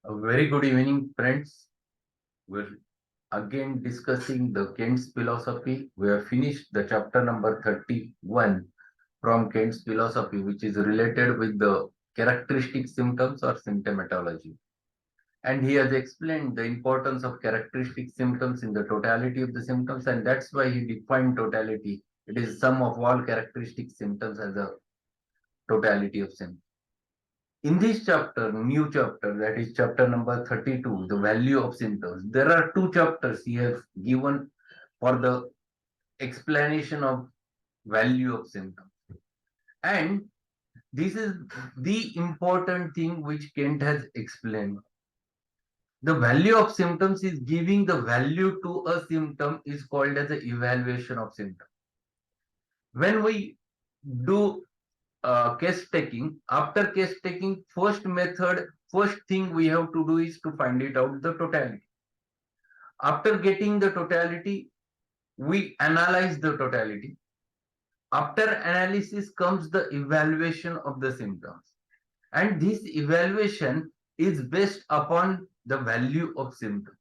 A very good evening, friends. We're again discussing the Kant's philosophy. We have finished the chapter number 31 from Kant's philosophy, which is related with the characteristic symptoms or symptomatology. And he has explained the importance of characteristic symptoms in the totality of the symptoms, and that's why he defined totality. It is sum of all characteristic symptoms as a totality of symptoms. In this chapter, new chapter, that is chapter number 32, the value of symptoms, there are two chapters he has given for the explanation of value of symptoms. And this is the important thing which Kent has explained. The value of symptoms is giving the value to a symptom is called as the evaluation of symptom. When we do case taking, after case taking, first thing we have to do is to find it out the totality. After getting the totality, we analyze the totality. After analysis comes the evaluation of the symptoms. And this evaluation is based upon the value of symptoms.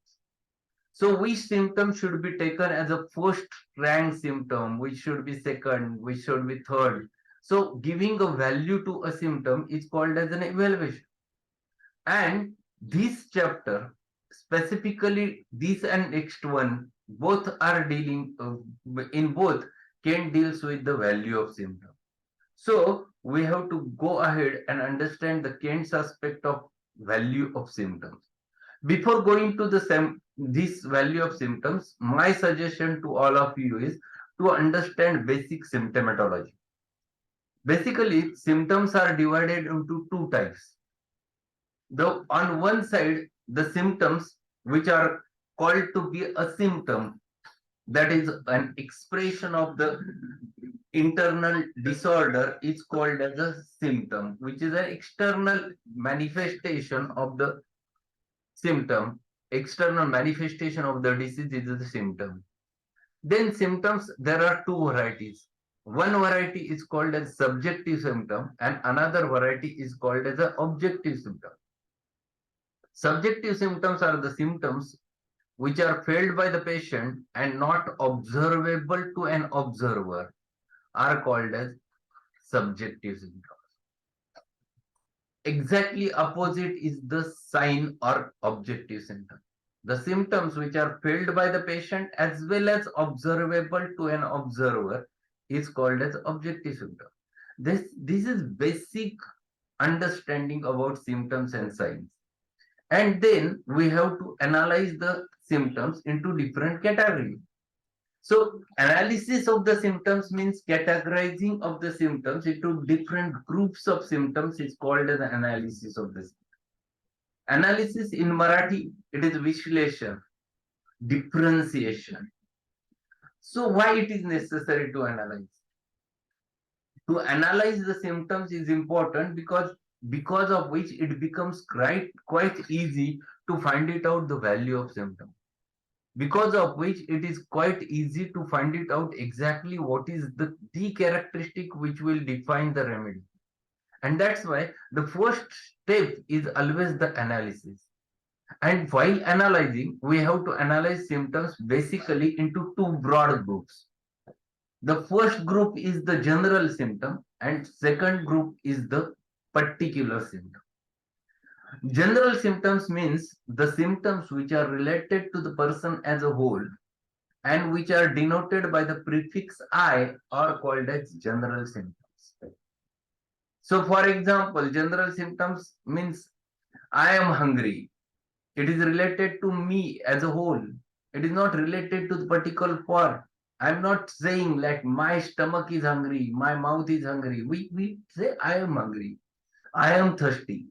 So which symptom should be taken as a first rank symptom, which should be second, which should be third. So giving a value to a symptom is called as an evaluation. And this chapter, specifically this and next one, both are dealing, in both, Kent deals with the value of symptom. So we have to go ahead and understand the Kent's aspect of value of symptoms. Before going to this value of symptoms, my suggestion to all of you is to understand basic symptomatology. Basically, symptoms are divided into two types. On one side, the symptoms which are called to be a symptom, that is an expression of the internal disorder, is called as a symptom, which is an external manifestation of the symptom. External manifestation of the disease is the symptom. Then symptoms, there are two varieties. One variety is called as subjective symptom and another variety is called as an objective symptom. Subjective symptoms are the symptoms which are felt by the patient and not observable to an observer are called as subjective symptoms. Exactly opposite is the sign or objective symptom. The symptoms which are felt by the patient as well as observable to an observer is called as objective symptom. This is basic understanding about symptoms and signs. And then we have to analyze the symptoms into different categories. So analysis of the symptoms means categorizing of the symptoms into different groups of symptoms is called as analysis of the symptoms. Analysis in Marathi, it is Vishleshan, differentiation. So why it is necessary to analyze? To analyze the symptoms is important because of which it becomes quite easy to find it out the value of symptom. Because of which it is quite easy to find it out exactly what is the characteristic which will define the remedy. And that's why the first step is always the analysis. And while analyzing, we have to analyze symptoms basically into two broad groups. The first group is the general symptom and second group is the particular symptom. General symptoms means the symptoms which are related to the person as a whole and which are denoted by the prefix I are called as general symptoms. So for example, general symptoms means I am hungry. It is related to me as a whole. It is not related to the particular part. I'm not saying like my stomach is hungry, my mouth is hungry. We say I am hungry, I am thirsty.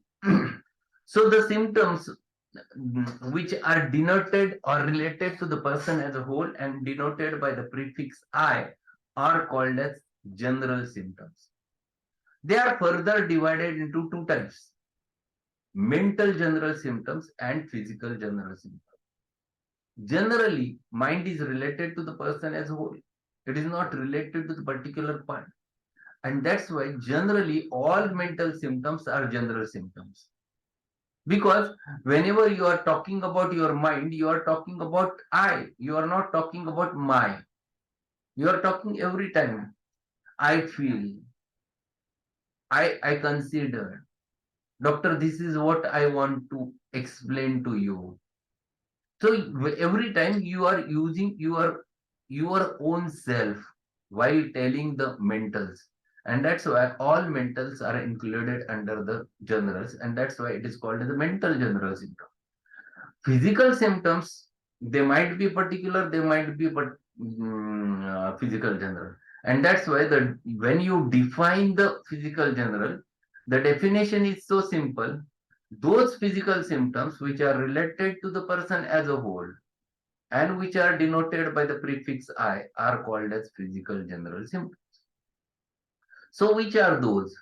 So the symptoms which are denoted or related to the person as a whole and denoted by the prefix I are called as general symptoms. They are further divided into two types: mental general symptoms and physical general symptoms. Generally, mind is related to the person as a whole. It is not related to the particular part. And that's why generally all mental symptoms are general symptoms. Because whenever you are talking about your mind, you are talking about I. You are not talking about my. You are talking every time. I feel, I consider. Doctor, this is what I want to explain to you. So every time you are using your own self while telling the mentals. And that's why all mentals are included under the generals, and that's why it is called as the mental general symptom. Physical symptoms, they might be particular, they might be but physical general. And that's why the when you define the physical general, the definition is so simple. Those physical symptoms which are related to the person as a whole and which are denoted by the prefix I are called as physical general symptoms. So which are those?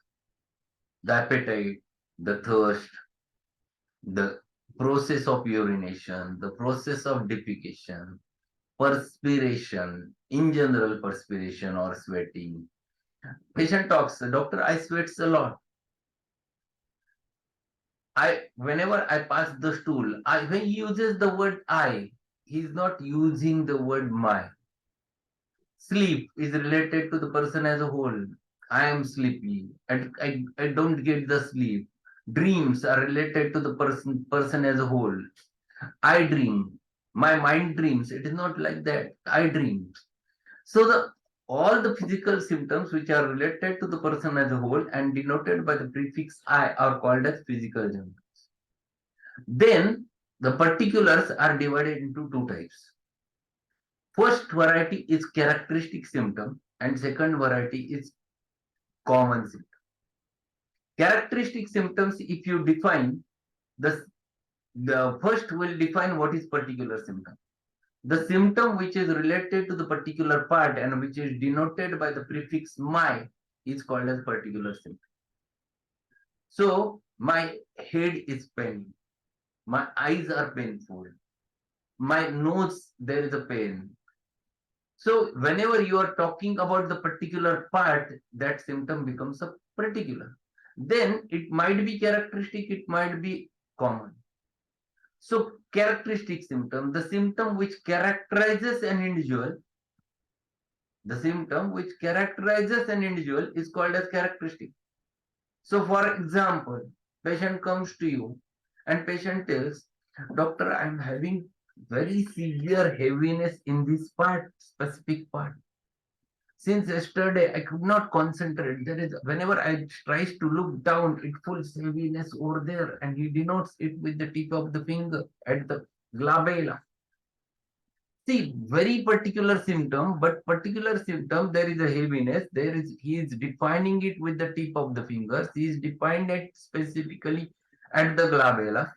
The appetite, the thirst, the process of urination, the process of defecation, perspiration, in general perspiration or sweating. Patient talks, doctor, I sweats a lot. Whenever I pass the stool, when he uses the word I, he's not using the word my. Sleep is related to the person as a whole. I am sleepy and I don't get the sleep. Dreams are related to the person as a whole. I dream. My mind dreams. It is not like that. I dream. So the all the physical symptoms which are related to the person as a whole and denoted by the prefix I are called as physical symptoms. Then the particulars are divided into two types. First variety is characteristic symptom and second variety is common symptom. Characteristic symptoms, if you define, the, the first will define what is particular symptom. The symptom which is related to the particular part and which is denoted by the prefix my is called as particular symptom. So my head is paining, my eyes are painful, my nose there is a pain. So whenever you are talking about the particular part, that symptom becomes a particular. Then it might be characteristic, it might be common. So characteristic symptom, the symptom which characterizes an individual, the symptom which characterizes an individual is called as characteristic. So for example, patient comes to you and patient tells, doctor, I'm having very severe heaviness in this part, specific part. Since yesterday, I could not concentrate. There is whenever I tries to look down, it feels heaviness over there, and he denotes it with the tip of the finger at the glabella. See, very particular symptom, but particular symptom, there is a heaviness. There is he is defining it with the tip of the fingers. He is defined it specifically at the glabella.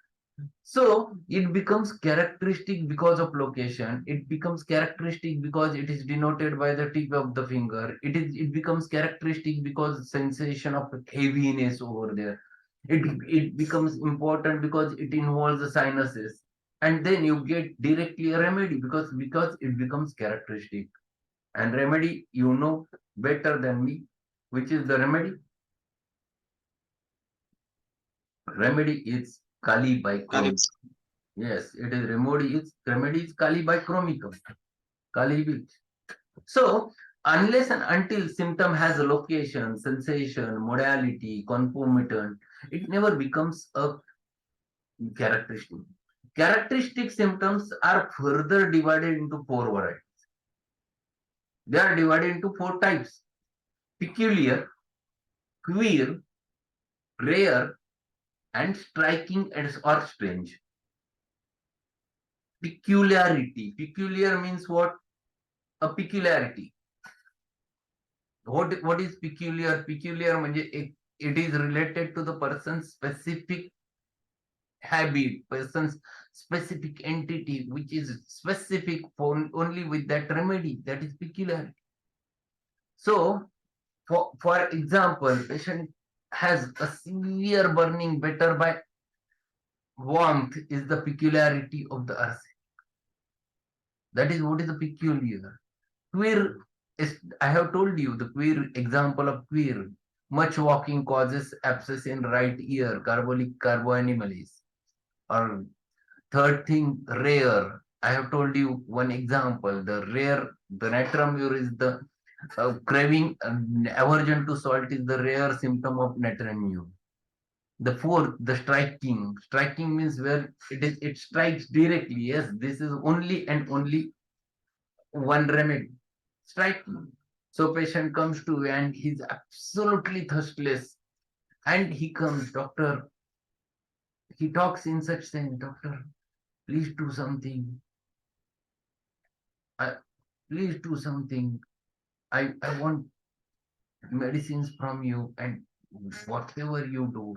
So it becomes characteristic because of location. It becomes characteristic because it is denoted by the tip of the finger. It becomes characteristic because sensation of heaviness over there. It becomes important because it involves the sinuses. And then you get directly a remedy because it becomes characteristic. And remedy, you know better than me, which is the remedy. Remedy is Kali bichromicum. Yes, it is remedy is Kali bichromicum. Kali beach. So unless and until symptom has a location, sensation, modality, concomitant, it never becomes a characteristic. Characteristic symptoms are further divided into four varieties. They are divided into four types: peculiar, queer, rare, and striking or strange. Peculiarity. Peculiar means what? A peculiarity. What is peculiar? Peculiar means it is related to the person's specific habit, person's specific entity, which is specific for only with that remedy. That is peculiarity. So, for example, patient has a severe burning better by warmth is the peculiarity of the earth. That is what is the peculiar. Queer is, I have told you the queer example of queer. Much walking causes abscess in right ear, carbolic carboanimalis. Or third thing, rare. I have told you one example. The rare, the natramure is the craving, aversion to salt is the rare symptom of natramure. The fourth, the striking. Striking means where it strikes directly. Yes, this is only and only one remedy. Striking. So patient comes to you and he's absolutely thirstless. And he comes, doctor, he talks in such sense, doctor, please do something. I, please do something. I want medicines from you, and whatever you do,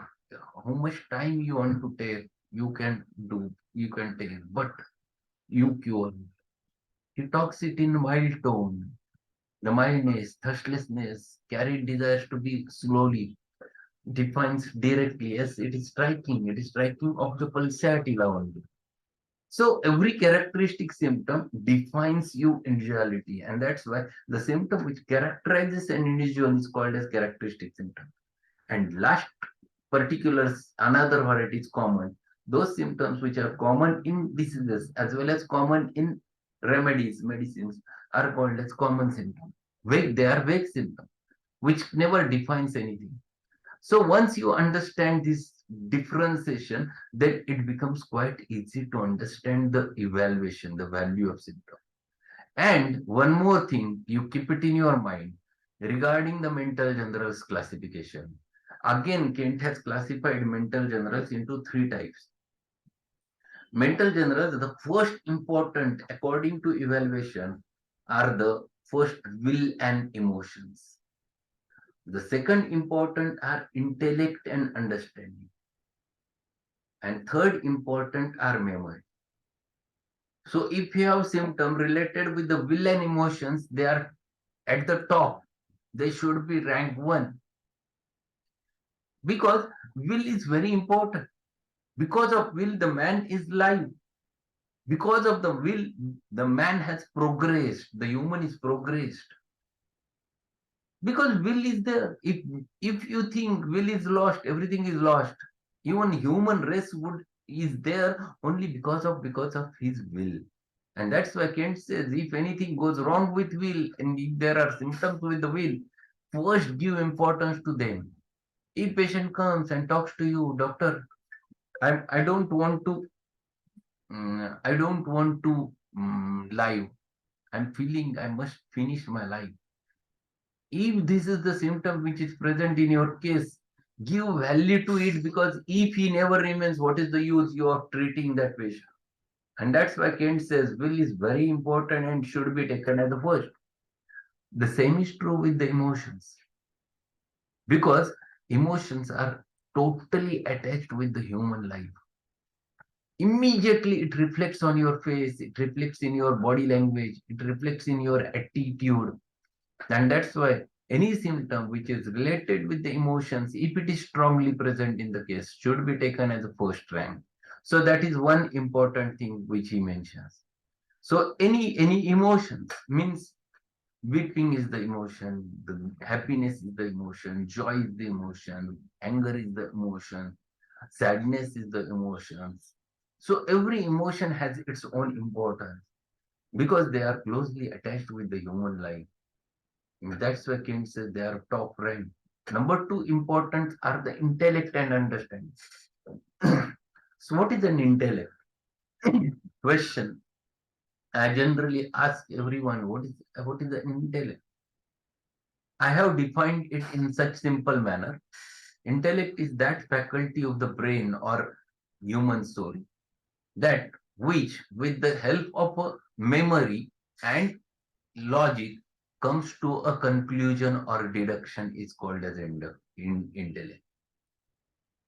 how much time you want to take, you can take, but you cure. He talks it in mild tone. The mildness, thirstlessness, carried desires to be slowly, defines directly. Yes, it is striking. It is striking of the pulsatility only. So every characteristic symptom defines you individuality, and that's why the symptom which characterizes an individual is called as characteristic symptom. And last particulars, another variety is common. Those symptoms which are common in diseases as well as common in remedies, medicines, are called as common symptoms. Vague, they are vague symptoms, which never defines anything. So once you understand this differentiation, then it becomes quite easy to understand the evaluation, the value of symptom. And one more thing, you keep it in your mind regarding the mental generals classification. Again, Kent has classified mental generals into three types. Mental generals, the first important according to evaluation, are the first will and emotions. The second important are intellect and understanding. And third important are memory. So if you have symptom related with the will and emotions, they are at the top. They should be rank 1. Because will is very important. Because of will, the man is live. Because of the will, the man has progressed. The human is progressed. Because will is there. If you think will is lost, everything is lost. Even human race would is there only because of his will. And that's why Kent says if anything goes wrong with will and if there are symptoms with the will, first give importance to them. If patient comes and talks to you, doctor, I don't want to live. I'm feeling I must finish my life. If this is the symptom which is present in your case, give value to it, because if he never remains, what is the use you are treating that patient? And that's why Kent says will is very important and should be taken as the first. The same is true with the emotions, because emotions are totally attached with the human life. Immediately it reflects on your face, it reflects in your body language, it reflects in your attitude. And that's why any symptom which is related with the emotions, if it is strongly present in the case, should be taken as a first rank. So that is one important thing which he mentions. So any emotions means weeping is the emotion, the happiness is the emotion, joy is the emotion, anger is the emotion, sadness is the emotions. So every emotion has its own importance because they are closely attached with the human life. And that's why Kent says they are top rank. Number two important are the intellect and understanding. So what is an intellect? Question. I generally ask everyone, what is the intellect? I have defined it in such simple manner. Intellect is that faculty of the brain or human soul that which, with the help of a memory and logic, comes to a conclusion or deduction, is called as intellect.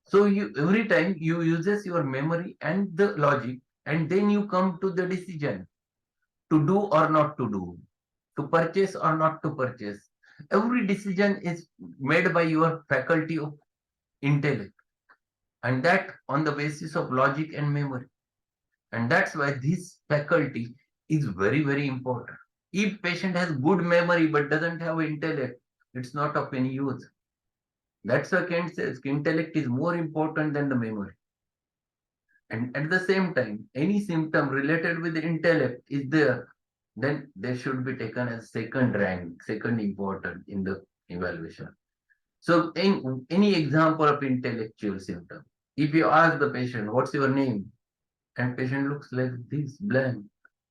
So you every time you uses your memory and the logic, and then you come to the decision to do or not to do, to purchase or not to purchase. Every decision is made by your faculty of intellect, and that on the basis of logic and memory. And that's why this faculty is very, very important. If patient has good memory but doesn't have intellect, it's not of any use. That's why Kent says intellect is more important than the memory. And at the same time, any symptom related with the intellect is there, then they should be taken as second rank, second important in the evaluation. So in any example of intellectual symptom, if you ask the patient, what's your name? And patient looks like this, blank.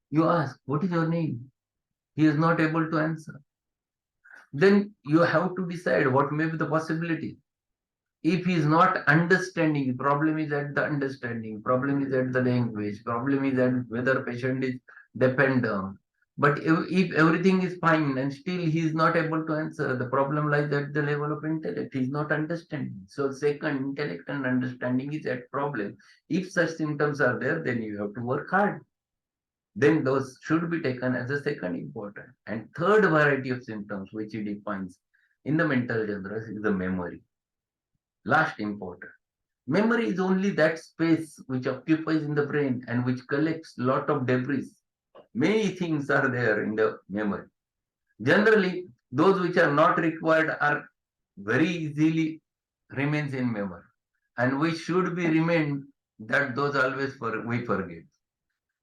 You ask, what is your name? He is not able to answer. Then you have to decide what may be the possibility. If he is not understanding, problem is at the understanding, problem is at the language, problem is at whether patient is dependent. But if everything is fine and still he is not able to answer, the problem lies at the level of intellect. He is not understanding. So second, intellect and understanding is at problem. If such symptoms are there, then you have to work hard. Then those should be taken as a second important. And third variety of symptoms which he defines in the mental generals is the memory. Last important. Memory is only that space which occupies in the brain and which collects lot of debris. Many things are there in the memory. Generally, those which are not required are very easily remains in memory, and which should be remained that those always we forget.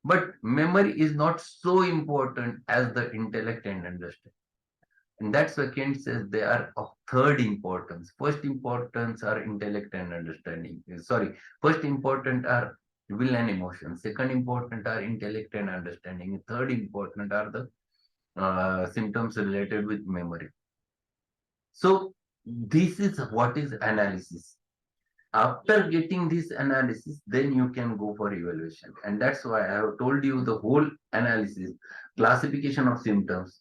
But memory is not so important as the intellect and understanding. And that's why Kant says they are of third importance. First importance are intellect and understanding. Sorry, first important are will and emotion. Second important are intellect and understanding. Third important are the symptoms related with memory. So this is what is analysis. After getting this analysis, then you can go for evaluation. And that's why I have told you the whole analysis, classification of symptoms,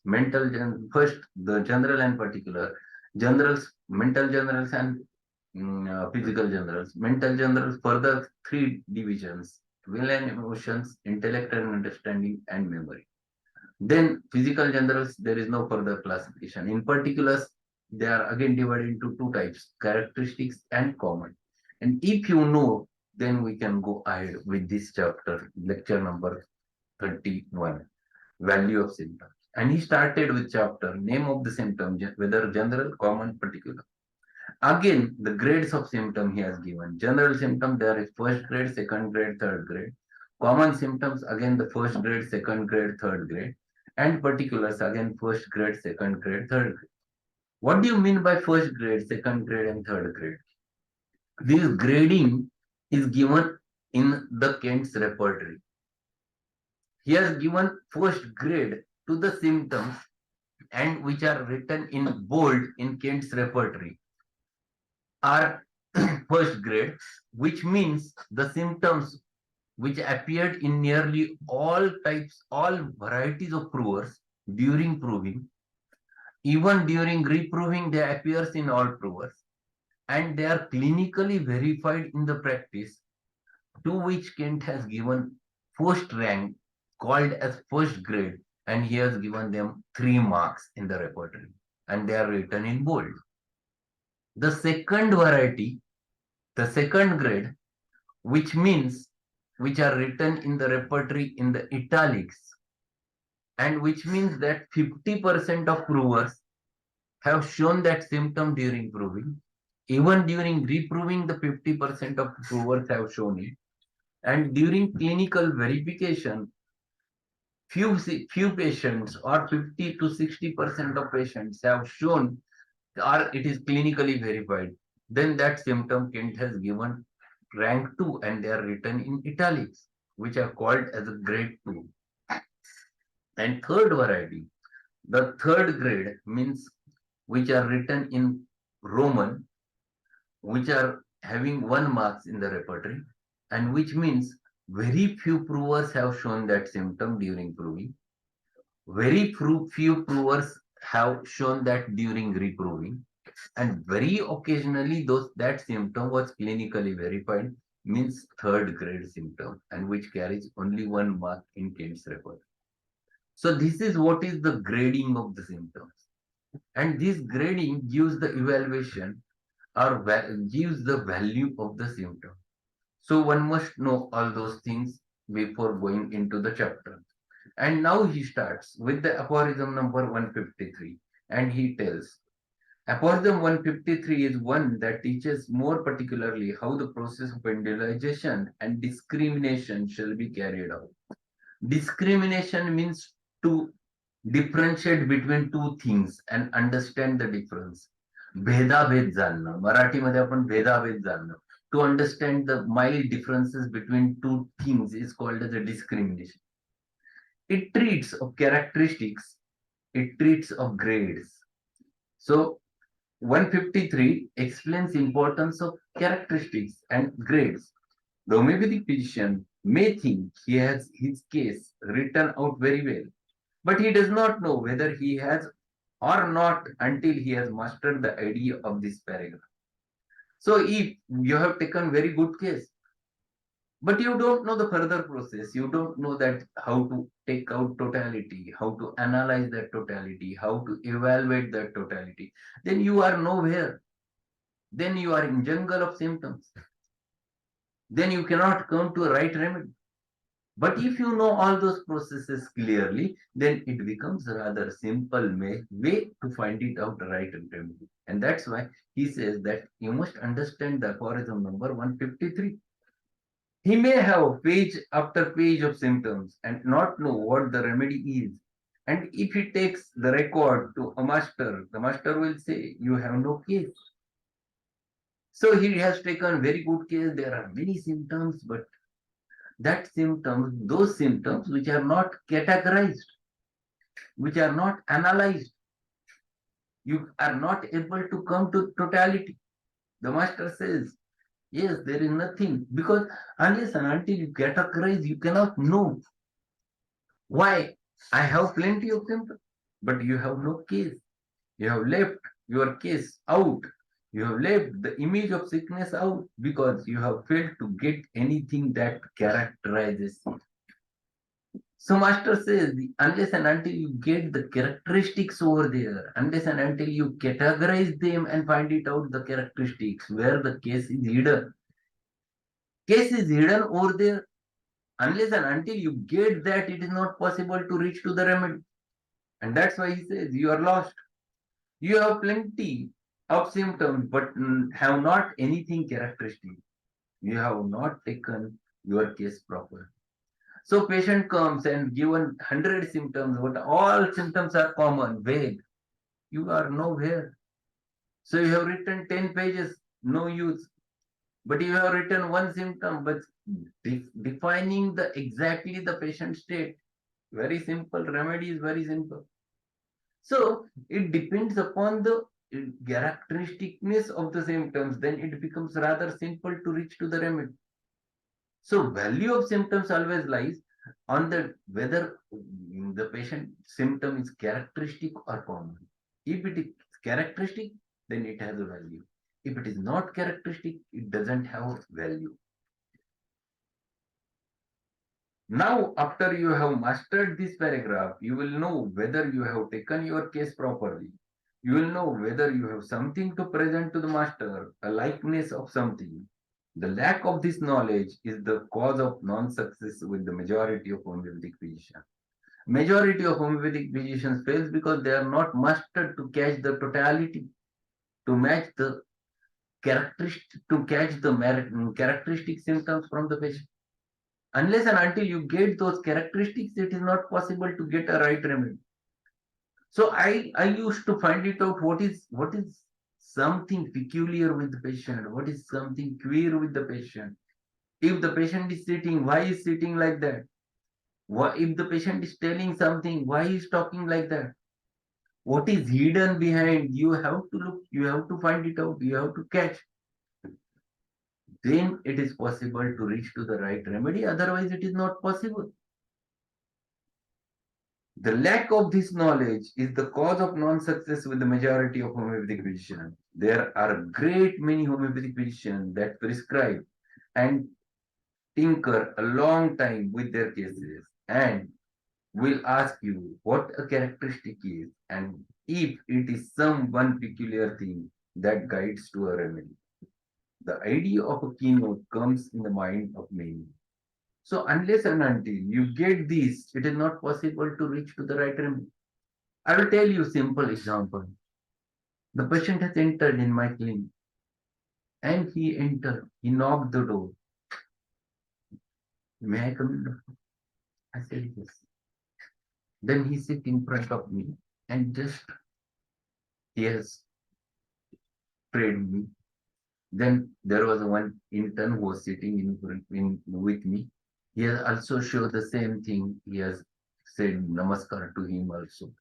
first the general and particular, generals, mental generals and physical generals. Mental generals further three divisions: will and emotions, intellect and understanding, and memory. Then physical generals, there is no further classification. In particulars, they are again divided into two types: characteristics and common. And if you know, then we can go ahead with this chapter, lecture number 31, value of symptoms. And he started with chapter, name of the symptom, whether general, common, particular. Again, the grades of symptom he has given. General symptom, there is first grade, second grade, third grade. Common symptoms, again the first grade, second grade, third grade. And particulars, again first grade, second grade, third grade. What do you mean by first grade, second grade, and third grade? This grading is given in the Kent's repertory. He has given first grade to the symptoms and which are written in bold in Kent's repertory are first grade, which means the symptoms which appeared in nearly all types, all varieties of provers during proving. Even during reproving, they appears in all provers, and they are clinically verified in the practice, to which Kent has given first rank, called as first grade, and he has given them 3 marks in the repertory, and they are written in bold. The second variety, the second grade, which means which are written in the repertory in the italics, and which means that 50% of provers have shown that symptom during proving. Even during reproving, the 50% of provers have shown it. And during clinical verification, few patients or 50 to 60% of patients have shown or it is clinically verified. Then that symptom Kent has given rank 2 and they are written in italics, which are called as a grade 2. And third variety, the third grade means which are written in Roman, which are having 1 marks in the repertory, and which means very few provers have shown that symptom during proving. Very few provers have shown that during reproving, and very occasionally that symptom was clinically verified, means third grade symptom, and which carries only 1 mark in Kent's repertory. So this is what is the grading of the symptoms. And this grading gives the evaluation or gives the value of the symptom. So one must know all those things before going into the chapter. And now he starts with the aphorism number 153, and he tells, Aphorism 153 is one that teaches more particularly how the process of individualization and discrimination shall be carried out. Discrimination means to differentiate between two things and understand the difference. भेदाभेद जाणणं, मराठीमध्ये आपण भेदाभेद जाणणं. To understand the mild differences between two things is called as a discrimination. It treats of characteristics, it treats of grades. So 153 explains importance of characteristics and grades. The homeopathic physician may think he has his case written out very well, but he does not know whether he has or not until he has mastered the idea of this paragraph. So if you have taken very good case, but you don't know the further process, you don't know that how to take out totality, how to analyze that totality, how to evaluate that totality, then you are nowhere. Then you are in jungle of symptoms. Then you cannot come to a right remedy. But if you know all those processes clearly, then it becomes a rather simple way to find it out right remedy. And that's why he says that you must understand the aphorism number 153. He may have page after page of symptoms and not know what the remedy is. And if he takes the record to a master, the master will say, you have no case. So he has taken very good case. There are many symptoms, but those symptoms which are not categorized, which are not analyzed, you are not able to come to totality. The master says, yes, there is nothing, because unless and until you categorize, you cannot know why. I have plenty of symptoms, but you have no case. You have left your case out. You have left the image of sickness out because you have failed to get anything that characterizes it. So master says, unless and until you get the characteristics over there, unless and until you categorize them and find it out the characteristics where the case is hidden. Case is hidden over there. Unless and until you get that, it is not possible to reach to the remedy. And that's why he says you are lost. You have plenty of symptoms, but have not anything characteristic. You have not taken your case properly. So patient comes and given 100 symptoms, but all symptoms are common, vague. You are nowhere. So you have written 10 pages, no use. But you have written one symptom, but defining the exactly the patient state. Very simple. Remedy is very simple. So it depends upon the characteristicness of the symptoms. Then it becomes rather simple to reach to the remedy. So value of symptoms always lies on the whether the patient symptom is characteristic or common. If it is characteristic, then it has a value. If it is not characteristic, it doesn't have value. Now, after you have mastered this paragraph, you will know whether you have taken your case properly. You will know whether you have something to present to the master, a likeness of something. The lack of this knowledge is the cause of non-success with the majority of homeopathic physicians. Majority of homeopathic physicians fails because they are not mastered to catch the totality, to match the characteristic, to catch the characteristic symptoms from the patient. Unless and until you get those characteristics, it is not possible to get a right remedy. So I used to find it out what is something peculiar with the patient, what is something queer with the patient. If the patient is sitting, why is sitting like that? If the patient is telling something, why is talking like that? What is hidden behind? You have to look, you have to find it out, you have to catch. Then it is possible to reach to the right remedy, otherwise it is not possible. The lack of this knowledge is the cause of non-success with the majority of homeopathic physicians. There are great many homeopathic physicians that prescribe and tinker a long time with their cases and will ask you what a characteristic is and if it is some one peculiar thing that guides to a remedy. The idea of a keynote comes in the mind of many. So unless and until you get this, it is not possible to reach to the right remedy. I will tell you simple example. The patient has entered in my clinic, and he entered. He knocked the door. May I come in, doctor? I said yes. Then he sit in front of me and just he has prayed me. Then there was one intern who was sitting with me. He has also showed the same thing. He has said namaskar to him also.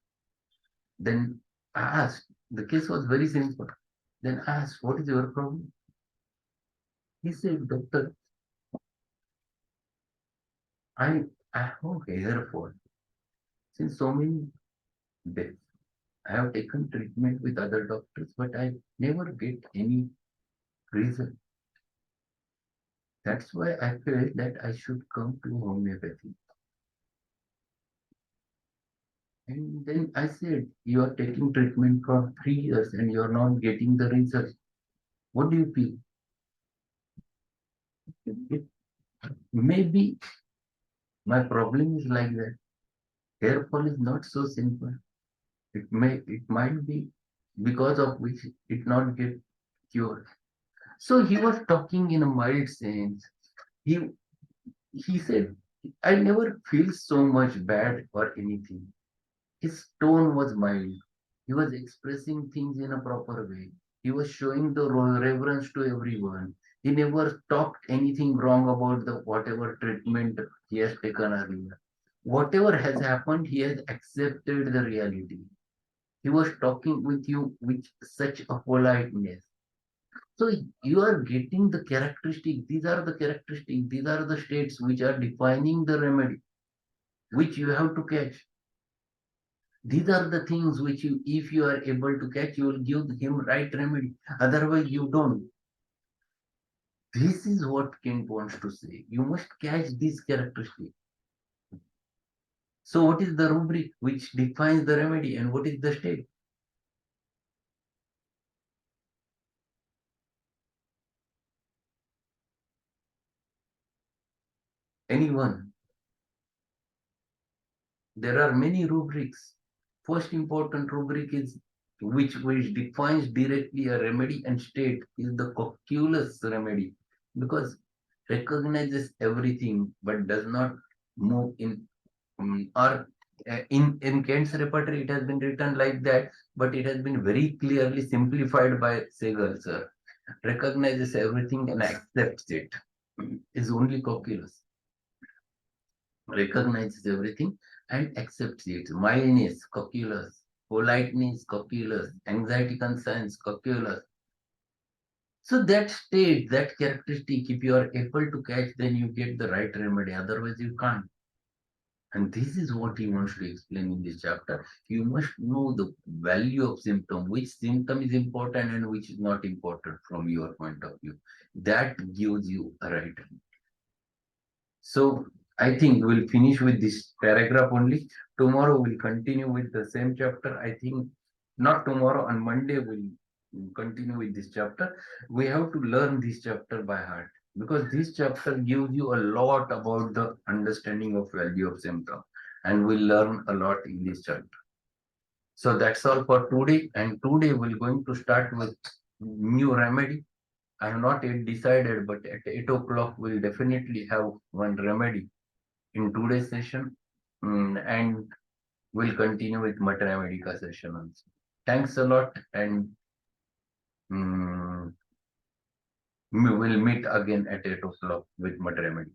Then I asked, the case was very simple. Then I asked, what is your problem? He said, doctor, I, I have hair fall since so many days. I have taken treatment with other doctors, but I never get any result. That's why I felt that I should come to homeopathy. And then I said, you are taking treatment for 3 years and you are not getting the result. What do you feel? It, maybe my problem is like that. Hair fall is not so simple. It might be because of which it not get cured. So he was talking in a mild sense. He he said, I never feel so much bad or anything. His tone was mild. He was expressing things in a proper way. He was showing the reverence to everyone. He never talked anything wrong about the whatever treatment he has taken earlier. Whatever has happened, he has accepted the reality. He was talking with you with such a politeness. So you are getting the characteristic. These are the characteristics. These are the states which are defining the remedy, which you have to catch. These are the things which you, if you are able to catch, you will give him right remedy. Otherwise, you don't. This is what Kent wants to say. You must catch these characteristics. So, what is the rubric which defines the remedy and what is the state? Anyone? There are many rubrics. First important rubric is which defines directly a remedy and state is the cocculus remedy, because recognizes everything but does not move in or in Kent's repertory it has been written like that, but it has been very clearly simplified by Segal sir. Recognizes everything and accepts it is only cocculus. Recognizes everything and accepts it. Mildness, cocculus. Politeness, cocculus. Anxiety concerns, cocculus. So that state, that characteristic, if you are able to catch, then you get the right remedy. Otherwise, you can't. And this is what he wants to explain in this chapter. You must know the value of symptom, which symptom is important and which is not important from your point of view. That gives you a right. So I think we'll finish with this paragraph only. Tomorrow we'll continue with the same chapter. I think not tomorrow, on Monday we'll continue with this chapter. We have to learn this chapter by heart because this chapter gives you a lot about the understanding of value of symptom, and we'll learn a lot in this chapter. So that's all for today. And today we're going to start with new remedy. I have not yet decided, but at 8 o'clock we'll definitely have one remedy in today's session, and we'll continue with Matra Medica session also. Thanks a lot, and we will meet again at 8 o'clock with Matra Medica.